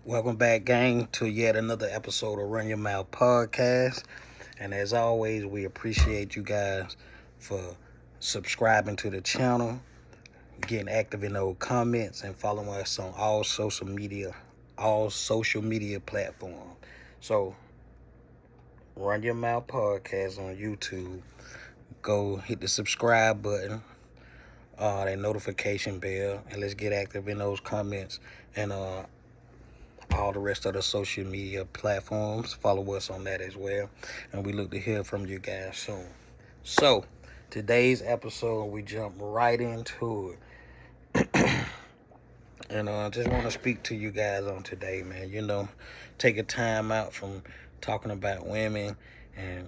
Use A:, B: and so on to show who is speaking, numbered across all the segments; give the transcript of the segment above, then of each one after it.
A: Welcome back, gang, to yet another episode of Run Your Mouth Podcast. And as always, we appreciate you guys for subscribing to the channel, getting active in those comments, and following us on all social media platforms. So, Run Your Mouth Podcast on YouTube. Go hit the subscribe button, that notification bell, and let's get active in those comments. And all the rest of the social media platforms. Follow us on that as well. And we look to hear from you guys soon. So, today's episode, we jump right into it. And I just want to speak to you guys on today, man. Take a time out from talking about women and,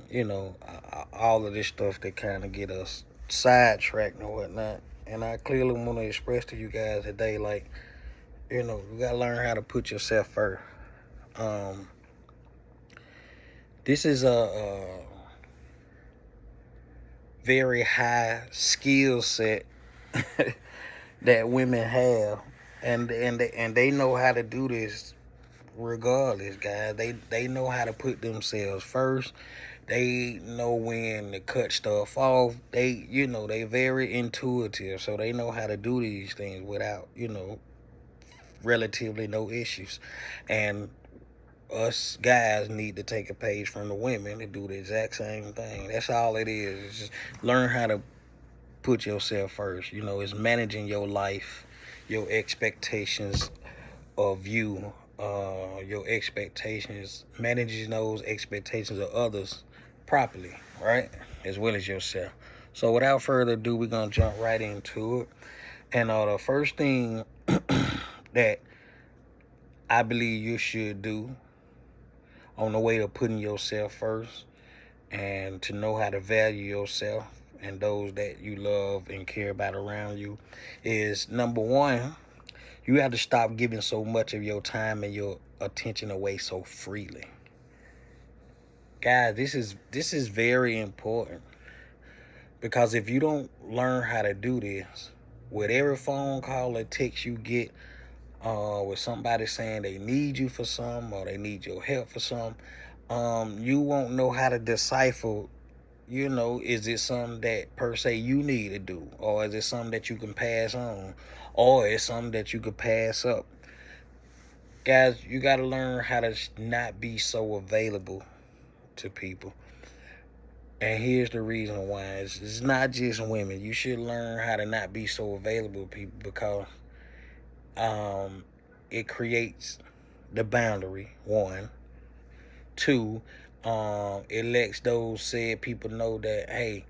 A: all of this stuff that kind of get us sidetracked and whatnot. And I clearly want to express to you guys today, like, you got to learn how to put yourself first. This is a very high skill set that women have, and they know how to do this regardless, guys. They know how to put themselves first. They know when to cut stuff off. They very intuitive, so they know how to do these things without, relatively no issues. And us guys need to take a page from the women to do the exact same thing. That's all it is. It's just learn how to put yourself first. It's managing your life, your expectations of you, your expectations, managing those expectations of others properly, right? As well as yourself. So without further ado, we're going to jump right into it. And the first thing that I believe you should do on the way to putting yourself first and to know how to value yourself and those that you love and care about around you is, number one, you have to stop giving so much of your time and your attention away so freely. Guys, this is very important, because if you don't learn how to do this, with every phone call or text you get, with somebody saying they need you for something or they need your help for something, you won't know how to decipher, is it something that per se you need to do, or is it something that you can pass on, or is something that you could pass up. Guys, you got to learn how to not be so available to people. And here's the reason why. It's not just women. You should learn how to not be so available to people, because it creates the boundary, one. Two, it lets those said people know that, hey,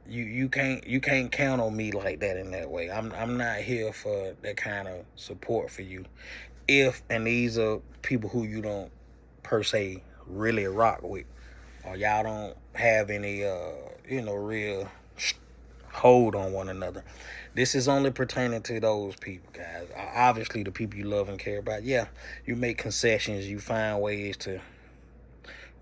A: you can't count on me like that in that way. I'm not here for that kind of support for you. And these are people who you don't per se really rock with, or y'all don't have any real hold on one another. This is only pertaining to those people, guys. Obviously, the people you love and care about. Yeah, you make concessions. You find ways to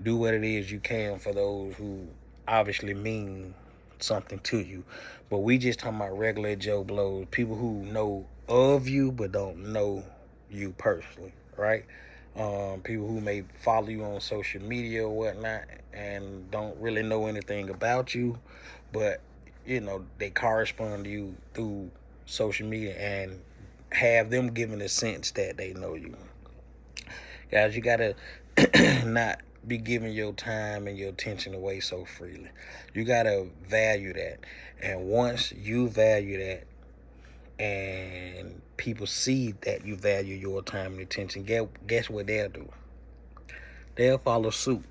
A: do what it is you can for those who obviously mean something to you. But we just talking about regular Joe Blows, people who know of you but don't know you personally, right? People who may follow you on social media or whatnot and don't really know anything about you, but they correspond to you through social media and have them given a sense that they know you. Guys, you gotta not be giving your time and your attention away so freely. You gotta value that. And once you value that and people see that you value your time and attention, guess what they'll do? They'll follow suit.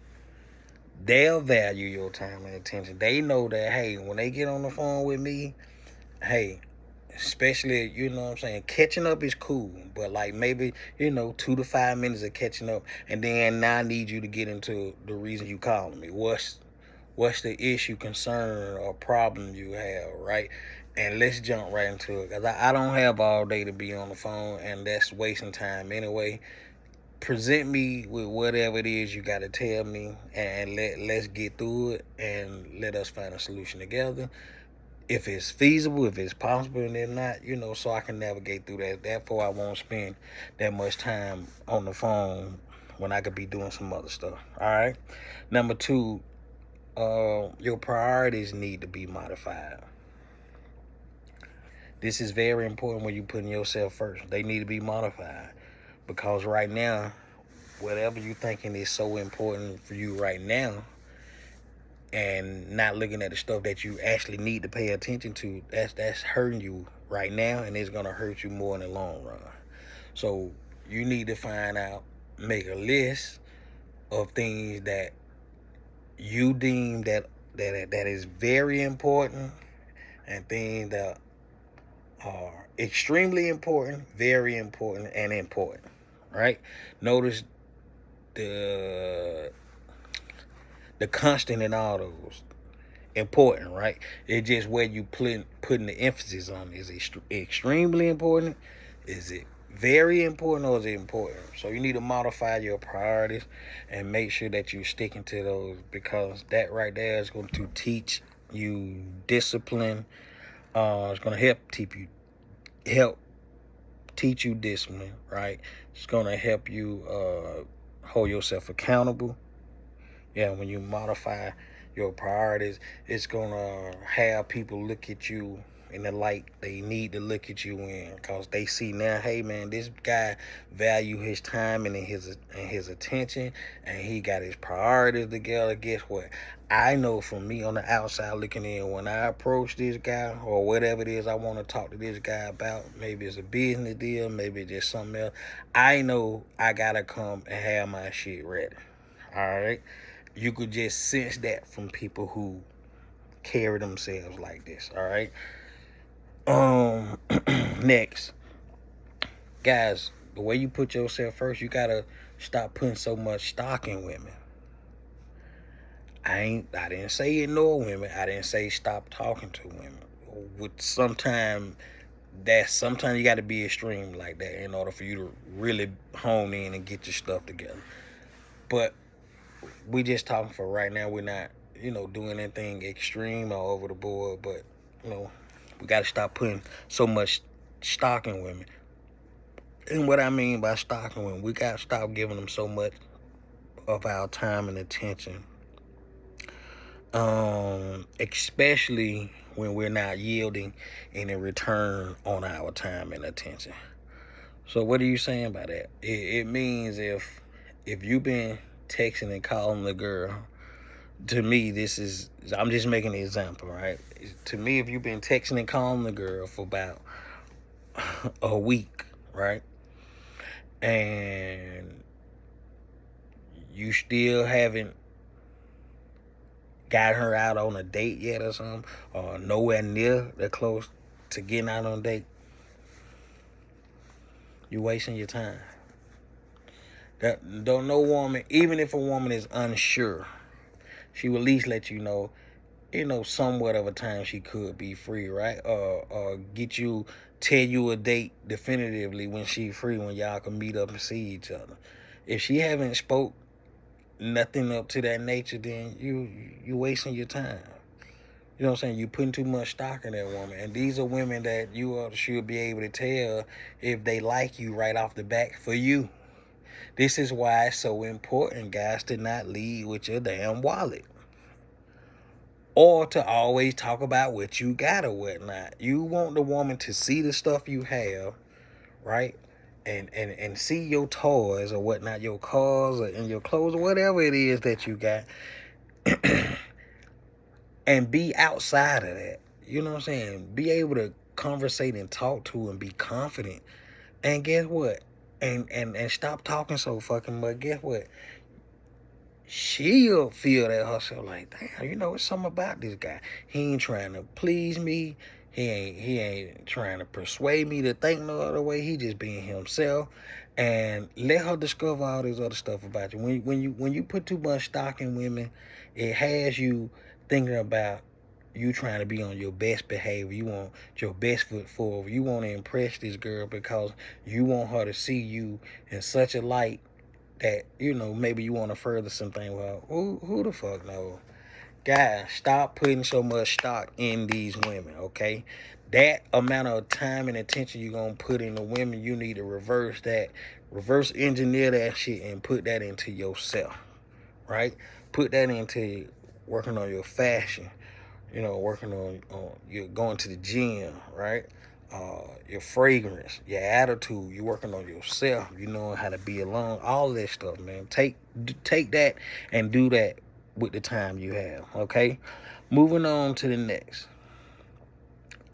A: They'll value your time and attention. They know that, hey, when they get on the phone with me, hey, especially, catching up is cool, but like maybe, 2 to 5 minutes of catching up, and then now I need you to get into the reason you calling me. What's the issue, concern, or problem you have, right? And let's jump right into it, because I don't have all day to be on the phone, and that's wasting time anyway. Present me with whatever it is you got to tell me, and let's get through it and let us find a solution together. if it's feasible, if it's possible, and if not, so I can navigate through that. Therefore, I won't spend that much time on the phone when I could be doing some other stuff. All right. Number two, your priorities need to be modified. This is very important when you're putting yourself first. They need to be modified because right now, whatever you're thinking is so important for you right now, and not looking at the stuff that you actually need to pay attention to, that's hurting you right now, and it's gonna hurt you more in the long run. So you need to make a list of things that you deem that is very important, and things that are extremely important, very important, and important. Right? Notice the constant in all those. Important, right? It's just where you putting the emphasis on. Is it extremely important? Is it very important, or is it important? So you need to modify your priorities and make sure that you're sticking to those, because that right there is going to teach you discipline. It's going to help teach you discipline, right? It's going to help you hold yourself accountable. Yeah, when you modify your priorities, it's gonna have people look at you in the light they need to look at you in, because they see now, hey man, this guy value his time and his attention, and he got his priorities together. Guess what? I know from me on the outside looking in, when I approach this guy or whatever it is I want to talk to this guy about, maybe it's a business deal, maybe it's just something else, I know I gotta come and have my shit ready. All right. You could just sense that from people who carry themselves like this. All right. Next, guys, the way you put yourself first, you gotta stop putting so much stock in women. I didn't say ignore women. I didn't say stop talking to women. Sometimes you got to be extreme like that in order for you to really hone in and get your stuff together. But we just talking for right now. We're not, doing anything extreme or over the board. But, we got to stop putting so much stock in women. And what I mean by stock in women, we got to stop giving them so much of our time and attention. Especially when we're not yielding any return on our time and attention. So what are you saying by that? It means if you've been texting and calling the girl, to me, I'm just making an example, right? To me, if you've been texting and calling the girl for about a week, right? And you still haven't got her out on a date yet or something, or nowhere near that close to getting out on a date, you're wasting your time. No woman, even if a woman is unsure, she will at least let you know, somewhat of a time she could be free, right? Or tell you a date definitively when she free, when y'all can meet up and see each other. If she haven't spoke nothing up to that nature, then you wasting your time. You know what I'm saying? You putting too much stock in that woman. And these are women that you should be able to tell if they like you right off the bat for you. This is why it's so important, guys, to not lead with your damn wallet. Or to always talk about what you got or whatnot. You want the woman to see the stuff you have, right? And see your toys or whatnot, your cars or in your clothes or whatever it is that you got. And be outside of that. You know what I'm saying? Be able to conversate and talk to and be confident. And guess what? And stop talking so fucking much. Guess what? She'll feel that herself like, damn, it's something about this guy. He ain't trying to please me. He ain't trying to persuade me to think no other way. He just being himself. And let her discover all this other stuff about you. When you put too much stock in women, it has you thinking about you trying to be on your best behavior. You want your best foot forward. You want to impress this girl because you want her to see you in such a light that, maybe you want to further something. Well, who the fuck knows? Guys, stop putting so much stock in these women, okay? That amount of time and attention you're going to put in the women, you need to reverse that. Reverse engineer that shit and put that into yourself, right? Put that into working on your fashion, working on you're going to the gym, right? Your fragrance, your attitude, you're working on yourself, you know how to be alone, all that stuff, man. Take that and do that with the time you have, okay? Moving on to the next.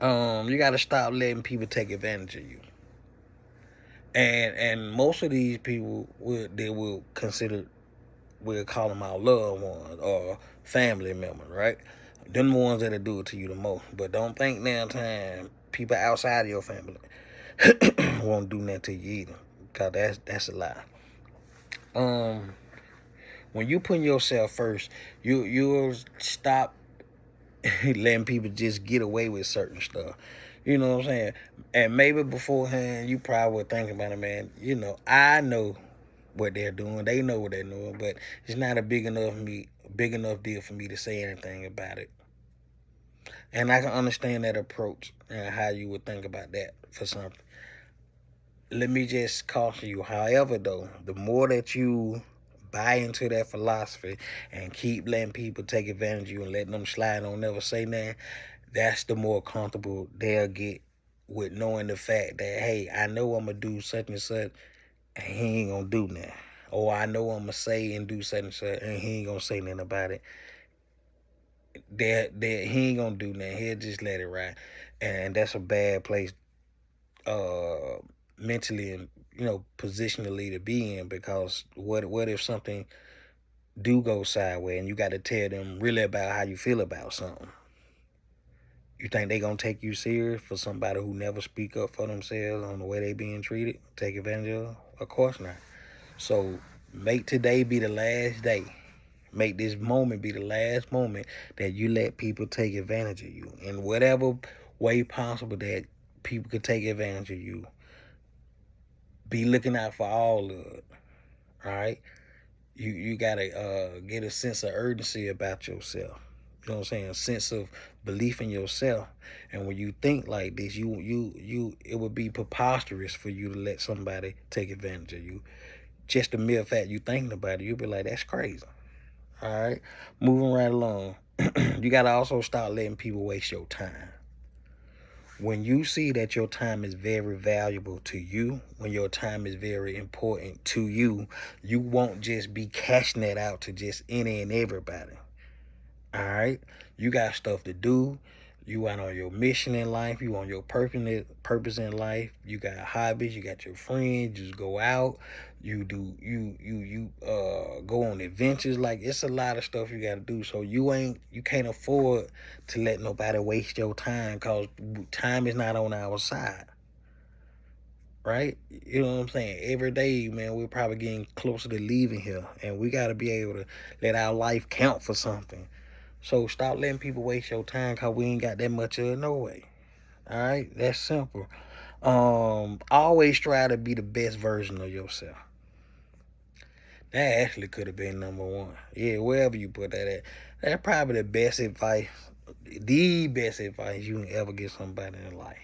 A: You gotta stop letting people take advantage of you. And most of these people will consider, we'll call them our loved ones or family members, right? Them the ones that'll do it to you the most. But don't think now time people outside of your family won't do nothing to you either. Cause that's a lie. When you put yourself first, you'll stop letting people just get away with certain stuff. You know what I'm saying? And maybe beforehand you probably were thinking about it, man. I know what they're doing. They know what they're doing, but it's not a big enough deal for me to say anything about it. And I can understand that approach and how you would think about that for something. Let me just caution you. However, though, the more that you buy into that philosophy and keep letting people take advantage of you and letting them slide, don't never say nothing, that's the more comfortable they'll get with knowing the fact that, hey, I know I'm going to do such and such and he ain't going to do nothing. Or I know I'm going to say and do such and such and he ain't going to say nothing about it. That he ain't going to do nothing. He'll just let it ride. And that's a bad place mentally and positionally to be in, because what if something do go sideways and you got to tell them really about how you feel about something? You think they gonna take you serious for somebody who never speak up for themselves on the way they being treated, take advantage of? Of course not. So make today be the last day. Make this moment be the last moment that you let people take advantage of you in whatever way possible that people could take advantage of you. Be looking out for all of it. All right. You gotta get a sense of urgency about yourself. You know what I'm saying? A sense of belief in yourself. And when you think like this, it would be preposterous for you to let somebody take advantage of you. Just the mere fact you thinking about it, you'll be like, that's crazy. All right. Moving right along. You gotta also start letting people waste your time. When you see that your time is very valuable to you, when your time is very important to you, you won't just be cashing that out to just any and everybody. All right? You got stuff to do. You out on your mission in life. You on your purpose in life. You got hobbies. You got your friends. You just go out. You go on adventures. Like, it's a lot of stuff you got to do. So you can't afford to let nobody waste your time, because time is not on our side. Right? You know what I'm saying? Every day, man, we're probably getting closer to leaving here, and we got to be able to let our life count for something. So stop letting people waste your time, because we ain't got that much of it no way. All right? That's simple. Always try to be the best version of yourself. That actually could have been number one. Yeah, wherever you put that at. That's probably the best advice you can ever give somebody in life.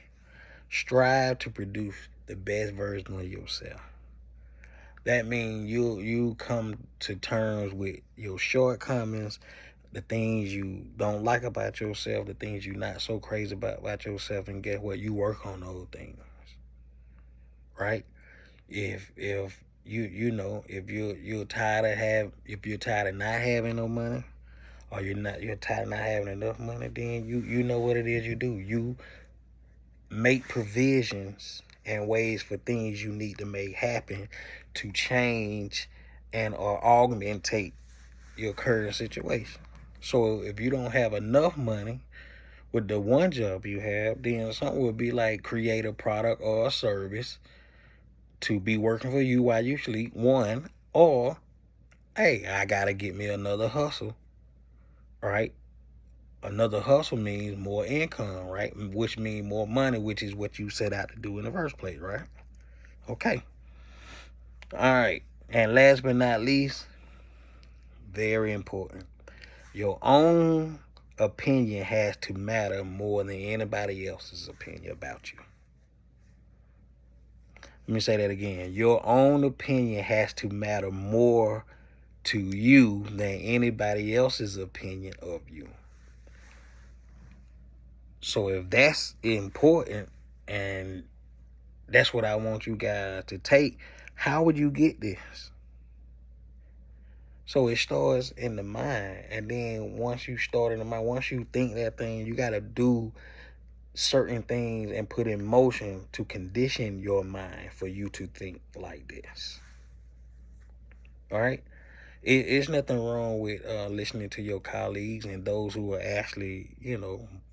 A: Strive to produce the best version of yourself. That means you come to terms with your shortcomings, the things you don't like about yourself, the things you're not so crazy about yourself, and guess what? You work on those things, right? If you're tired of not having no money, or you're tired of not having enough money, then you know what it is you do. You make provisions and ways for things you need to make happen to change and or augmentate your current situation. So if you don't have enough money with the one job you have, then something would be like create a product or a service to be working for you while you sleep, one, or, hey, I gotta get me another hustle, right? Another hustle means more income, right? Which means more money, which is what you set out to do in the first place, right? Okay. All right. And last but not least, very important, Your own opinion has to matter more than anybody else's opinion about you. Let me say that again. Your own opinion has to matter more to you than anybody else's opinion of you. So if that's important and that's what I want you guys to take, how would you get this? So it starts in the mind, and then once you start in the mind, once you think that thing, you got to do certain things and put in motion to condition your mind for you to think like this. All right? It's nothing wrong with listening to your colleagues and those who are actually,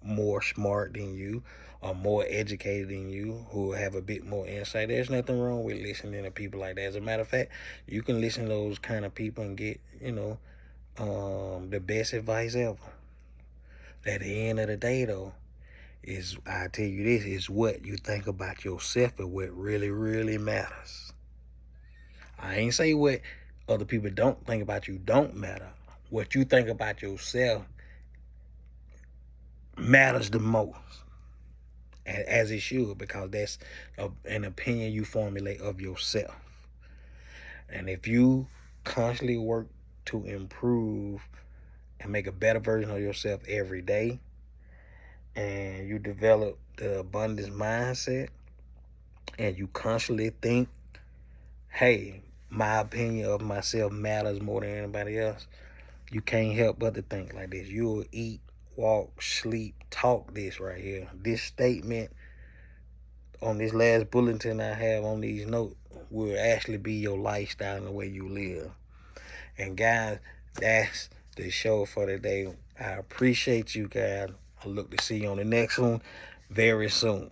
A: more smart than you or more educated than you, who have a bit more insight. There's nothing wrong with listening to people like that. As a matter of fact, you can listen to those kind of people and get, the best advice ever. At the end of the day, though, I tell you this, is what you think about yourself and what really, really matters. I ain't say what other people don't think about you don't matter. What you think about yourself matters the most, as it should, because that's an opinion you formulate of yourself. And if you constantly work to improve and make a better version of yourself every day, and you develop the abundance mindset, and you constantly think, hey, my opinion of myself matters more than anybody else, you can't help but to think like this. You'll eat, walk, sleep, talk this right here. This statement on this last bulletin I have on these notes will actually be your lifestyle and the way you live. And guys, that's the show for today. I appreciate you guys. I look to see you on the next one very soon.